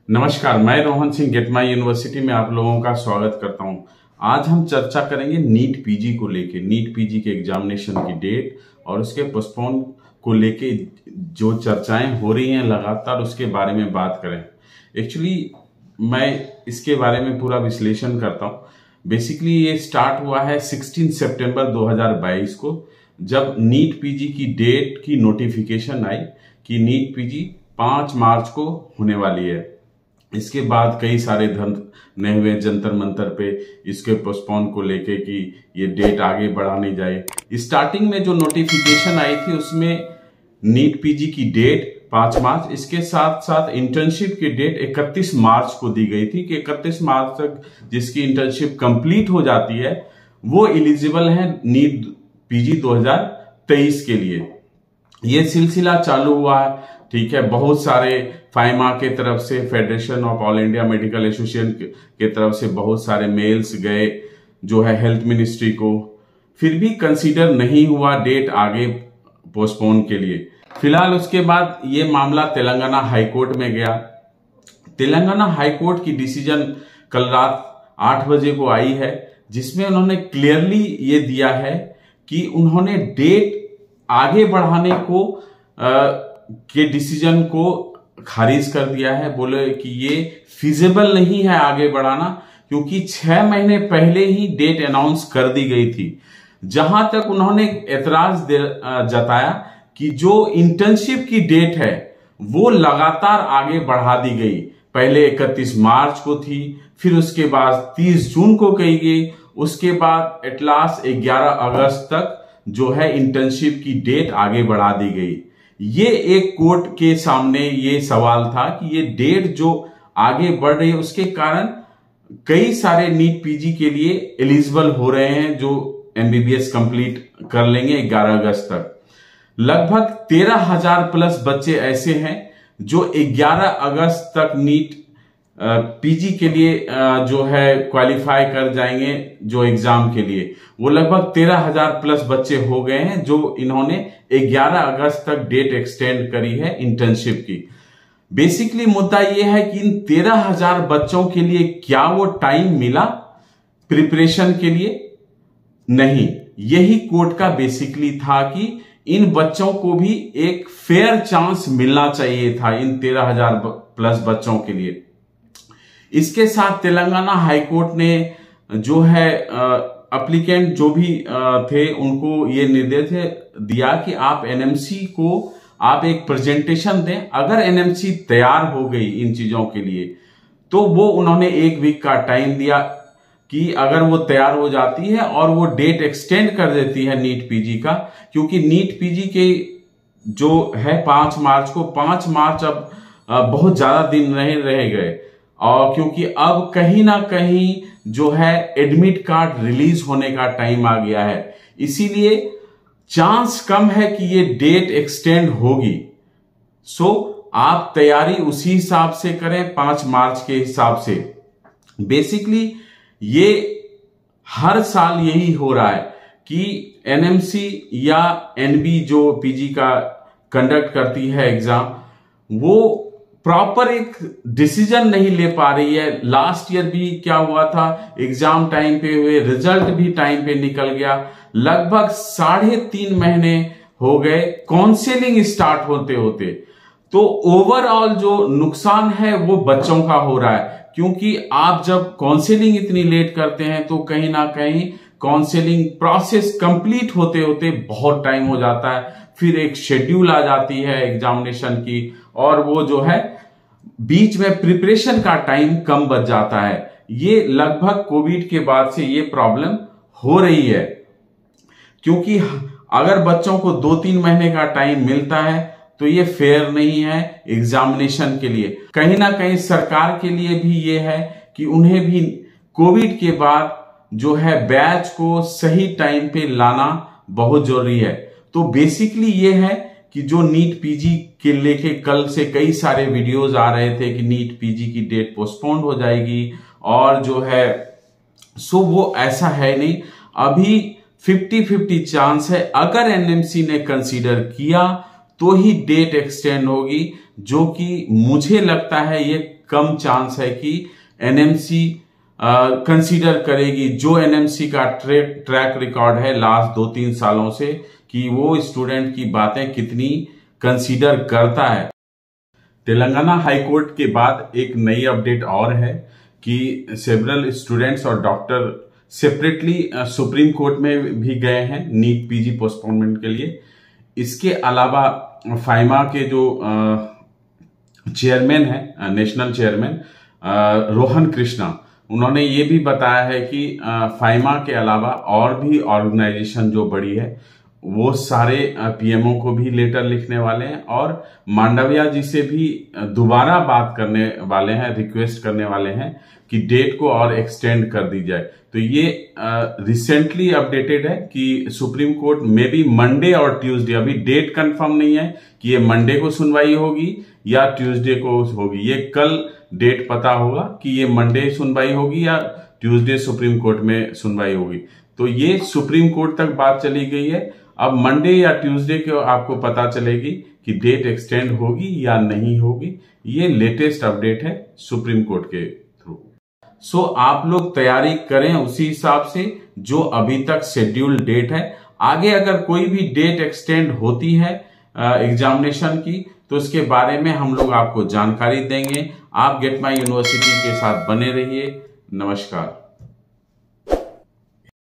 नमस्कार, मैं Rohan Singh get my university में आप लोगों का स्वागत करता हूं। आज हम चर्चा करेंगे नीट पीजी को लेके, नीट पीजी के एग्जामिनेशन की डेट और उसके पोस्टपोन को लेके जो चर्चाएं हो रही हैं लगातार, उसके बारे में बात करें। एक्चुअली मैं इसके बारे में पूरा विश्लेषण करता हूं। बेसिकली ये स्टार्ट हुआ है 16 सितंबर 2022 को, जब नीट पीजी की डेट की नोटिफिकेशन आई कि नीट पीजी 5 मार्च को होने वाली है। इसके बाद कई सारे धरने हुए जंतर मंतर पे इसके पोस्टपोन को लेके कि ये डेट आगे बढ़ानी जाए। स्टार्टिंग में जो नोटिफिकेशन आई थी उसमें नीट पीजी की डेट 5 मार्च, इसके साथ साथ इंटर्नशिप की डेट 31 मार्च को दी गई थी कि 31 मार्च तक जिसकी इंटर्नशिप कंप्लीट हो जाती है वो एलिजिबल है नीट पीजी 2023 के लिए। ये सिलसिला चालू हुआ है, ठीक है। बहुत सारे फाइमा के तरफ से, federation of all India medical association के तरफ से बहुत सारे मेल्स गए जो है हेल्थ मिनिस्ट्री को, फिर भी कंसीडर नहीं हुआ डेट आगे पोस्टपोन के लिए। फिलहाल उसके बाद ये मामला तेलंगाना हाईकोर्ट में गया। तेलंगाना हाईकोर्ट की डिसीजन कल रात 8 बजे को आई है, जिसमें उन्होंने क्लियरली ये दिया है कि उन्होंने डेट आगे बढ़ाने को के डिसीजन को खारिज कर दिया है। बोले कि ये फिजिबल नहीं है आगे बढ़ाना, क्योंकि 6 महीने पहले ही डेट अनाउंस कर दी गई थी। जहां तक उन्होंने एतराज जताया कि जो इंटर्नशिप की डेट है वो लगातार आगे बढ़ा दी गई। पहले 31 मार्च को थी, फिर उसके बाद 30 जून को कही गई, उसके बाद एट लास्ट 11 अगस्त तक जो है इंटर्नशिप की डेट आगे बढ़ा दी गई। ये एक कोर्ट के सामने ये सवाल था कि ये डेट जो आगे बढ़ रही है उसके कारण कई सारे नीट पीजी के लिए एलिजिबल हो रहे हैं जो एमबीबीएस कंप्लीट कर लेंगे 11 अगस्त तक। लगभग 13,000 प्लस बच्चे ऐसे हैं जो 11 अगस्त तक नीट पीजी के लिए जो है क्वालिफाई कर जाएंगे जो एग्जाम के लिए। वो लगभग 13,000 प्लस बच्चे हो गए हैं जो इन्होंने 11 अगस्त तक डेट एक्सटेंड करी है इंटर्नशिप की। बेसिकली मुद्दा यह है कि इन 13,000 बच्चों के लिए क्या वो टाइम मिला प्रिपरेशन के लिए? नहीं। यही कोर्ट का बेसिकली था कि इन बच्चों को भी एक फेयर चांस मिलना चाहिए था, इन 13,000 प्लस बच्चों के लिए। इसके साथ तेलंगाना हाईकोर्ट ने जो है एप्लीकेंट जो भी थे उनको ये निर्देश दिया कि आप एनएमसी को आप एक प्रेजेंटेशन दें। अगर एनएमसी तैयार हो गई इन चीजों के लिए तो वो उन्होंने 1 वीक का टाइम दिया कि अगर वो तैयार हो जाती है और वो डेट एक्सटेंड कर देती है नीट पीजी का, क्योंकि नीट पीजी के जो है 5 मार्च को, 5 मार्च अब बहुत ज्यादा दिन नहीं रह गए, और क्योंकि अब कहीं ना कहीं जो है एडमिट कार्ड रिलीज होने का टाइम आ गया है, इसीलिए चांस कम है कि ये डेट एक्सटेंड होगी। सो आप तैयारी उसी हिसाब से करें, 5 मार्च के हिसाब से। बेसिकली ये हर साल यही हो रहा है कि एनएमसी या एनबी जो पीजी का कंडक्ट करती है एग्जाम, वो प्रॉपर एक डिसीजन नहीं ले पा रही है। लास्ट ईयर भी क्या हुआ था, एग्जाम टाइम पे हुए, रिजल्ट भी टाइम पे निकल गया। लगभग 3.5 महीने हो गए काउंसलिंग स्टार्ट होते होते। तो ओवरऑल जो नुकसान है वो बच्चों का हो रहा है, क्योंकि आप जब काउंसलिंग इतनी लेट करते हैं तो कहीं ना कहीं काउंसलिंग प्रोसेस कंप्लीट होते होते बहुत टाइम हो जाता है। फिर एक शेड्यूल आ जाती है एग्जामिनेशन की, और वो जो है बीच में प्रिपरेशन का टाइम कम बच जाता है। ये लगभग कोविड के बाद से ये प्रॉब्लम हो रही है, क्योंकि अगर बच्चों को 2-3 महीने का टाइम मिलता है तो ये फेयर नहीं है एग्जामिनेशन के लिए। कहीं ना कहीं सरकार के लिए भी ये है कि उन्हें भी कोविड के बाद जो है बैच को सही टाइम पे लाना बहुत जरूरी है। तो बेसिकली ये है कि जो नीट पीजी के लेके कल से कई सारे वीडियोस आ रहे थे कि नीट पीजी की डेट पोस्टपोन हो जाएगी, और जो है सो वो ऐसा है नहीं। अभी 50-50 चांस है, अगर एनएमसी ने कंसीडर किया तो ही डेट एक्सटेंड होगी, जो कि मुझे लगता है ये कम चांस है कि एनएमसी कंसीडर करेगी। जो एनएमसी का ट्रैक रिकॉर्ड है लास्ट 2-3 सालों से कि वो स्टूडेंट की बातें कितनी कंसीडर करता है। तेलंगाना हाई कोर्ट के बाद एक नई अपडेट और है कि सेवरल स्टूडेंट्स और डॉक्टर सेपरेटली सुप्रीम कोर्ट में भी गए हैं नीट पीजी पोस्टपोनमेंट के लिए। इसके अलावा फाइमा के जो चेयरमैन है, नेशनल चेयरमैन रोहन कृष्णा, उन्होंने ये भी बताया है कि फाइमा के अलावा और भी ऑर्गेनाइजेशन जो बड़ी है वो सारे पीएमओ को भी लेटर लिखने वाले हैं और मांडविया जी से भी दोबारा बात करने वाले हैं, रिक्वेस्ट करने वाले हैं कि डेट को और एक्सटेंड कर दी जाए। तो ये रिसेंटली अपडेटेड है कि सुप्रीम कोर्ट में भी मंडे और ट्यूसडे, अभी डेट कंफर्म नहीं है कि ये मंडे को सुनवाई होगी या ट्यूसडे को होगी। ये कल डेट पता होगा कि ये मंडे सुनवाई होगी या ट्यूसडे सुप्रीम कोर्ट में सुनवाई होगी। तो ये सुप्रीम कोर्ट तक बात चली गई है। अब मंडे या ट्यूसडे को आपको पता चलेगी कि डेट एक्सटेंड होगी या नहीं होगी। ये लेटेस्ट अपडेट है सुप्रीम कोर्ट के थ्रू। सो आप लोग तैयारी करें उसी हिसाब से जो अभी तक शेड्यूल्ड डेट है। आगे अगर कोई भी डेट एक्सटेंड होती है एग्जामिनेशन की तो उसके बारे में हम लोग आपको जानकारी देंगे। आप गेट माई यूनिवर्सिटी के साथ बने रहिए। नमस्कार।